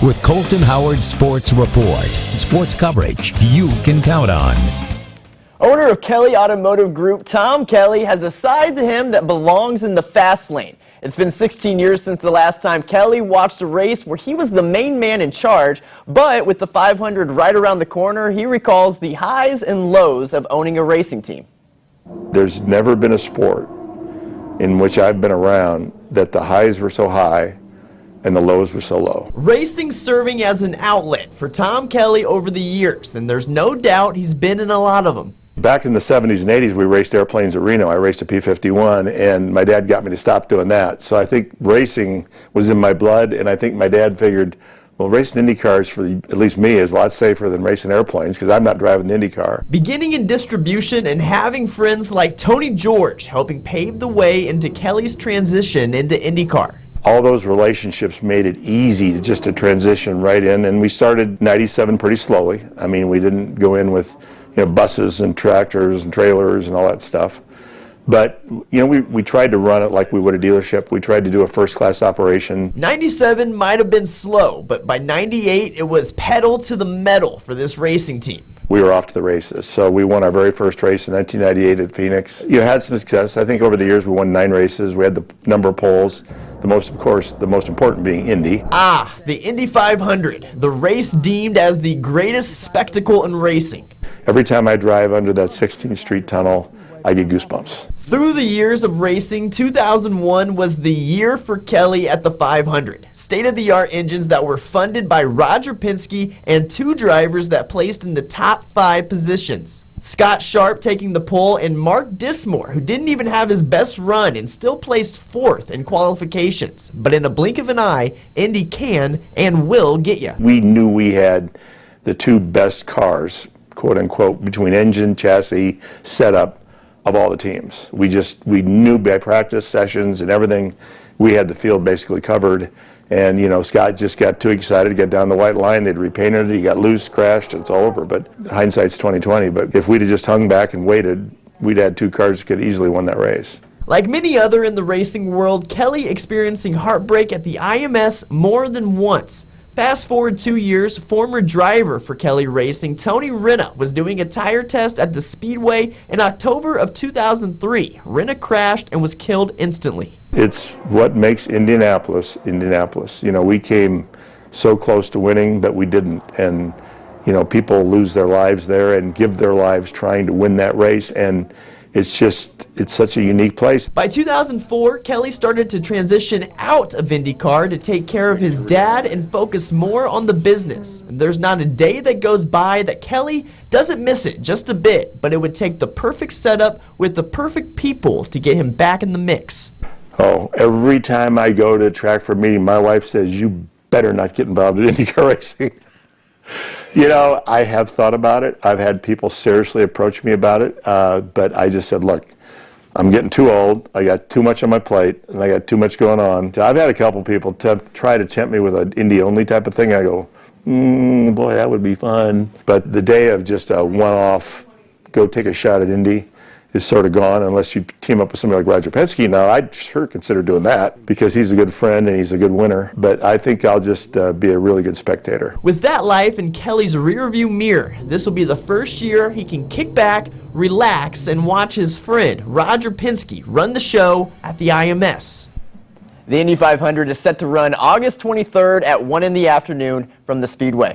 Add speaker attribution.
Speaker 1: with Colton Howard's Sports Report. Sports coverage you can count on.
Speaker 2: Owner of Kelley Automotive Group, Tom Kelley, has a side to him that belongs in the fast lane. It's been 16 years since the last time Kelley watched a race where he was the main man in charge, but with the 500 right around the corner, he recalls the highs and lows of owning a racing team.
Speaker 3: There's never been a sport in which I've been around that the highs were so high and the lows were so low.
Speaker 2: Racing serving as an outlet for Tom Kelley over the years, and there's no doubt he's been in a lot of them.
Speaker 3: Back in the 70s and 80s, we raced airplanes at Reno. I raced a P-51, and my dad got me to stop doing that. So I think racing was in my blood, and I think my dad figured, well, racing Indy cars, for at least me, is a lot safer than racing airplanes because I'm not driving the Indy car.
Speaker 2: Beginning in distribution and having friends like Tony George helping pave the way into Kelley's transition into IndyCar.
Speaker 3: All those relationships made it easy to transition right in, and we started '97 pretty slowly. I mean, we didn't go in with buses and tractors and trailers and all that stuff. But, we tried to run it like we would a dealership. We tried to do a first-class operation.
Speaker 2: 97 might have been slow, but by 98, it was pedal to the metal for this racing team.
Speaker 3: We were off to the races. So we won our very first race in 1998 at Phoenix. Had some success. I think over the years we won 9 races. We had the number of poles. The most important being Indy.
Speaker 2: The Indy 500, the race deemed as the greatest spectacle in racing.
Speaker 3: Every time I drive under that 16th Street tunnel, I get goosebumps.
Speaker 2: Through the years of racing, 2001 was the year for Kelley at the 500. State-of-the-art engines that were funded by Roger Penske and 2 drivers that placed in the top 5 positions. Scott Sharp taking the pole and Mark Dismore, who didn't even have his best run and still placed 4th in qualifications. But in a blink of an eye, Indy can and will get you.
Speaker 3: We knew we had the 2 best cars, quote unquote, between engine, chassis, setup of all the teams. We knew by practice sessions and everything, we had the field basically covered. And, Scott just got too excited to get down the white line. They'd repainted it. He got loose, crashed, it's all over. But hindsight's 20/20. But if we'd have just hung back and waited, we'd had 2 cars that could easily won that race.
Speaker 2: Like many other in the racing world, Kelley experiencing heartbreak at the IMS more than once. Fast forward 2 years, former driver for Kelley Racing, Tony Rinna, was doing a tire test at the Speedway in October of 2003. Rinna crashed and was killed instantly.
Speaker 3: It's what makes Indianapolis, Indianapolis. We came so close to winning, but we didn't. And, people lose their lives there and give their lives trying to win that race. And it's such a unique place.
Speaker 2: By 2004, Kelley started to transition out of IndyCar to take care of his dad and focus more on the business. And there's not a day that goes by that Kelley doesn't miss it just a bit, but it would take the perfect setup with the perfect people to get him back in the mix.
Speaker 3: Oh, every time I go to the track for a meeting, my wife says, you better not get involved in IndyCar racing. I have thought about it. I've had people seriously approach me about it, but I just said, look, I'm getting too old. I got too much on my plate, and I got too much going on. I've had a couple people try to tempt me with an Indy-only type of thing. I go, boy, that would be fun. But the day of just a one-off, go take a shot at Indy, is sort of gone unless you team up with somebody like Roger Penske. Now, I'd sure consider doing that because he's a good friend and he's a good winner. But I think I'll just be a really good spectator.
Speaker 2: With that life in Kelley's rearview mirror, this will be the first year he can kick back, relax, and watch his friend Roger Penske run the show at the IMS. The Indy 500 is set to run August 23rd at 1 in the afternoon from the Speedway.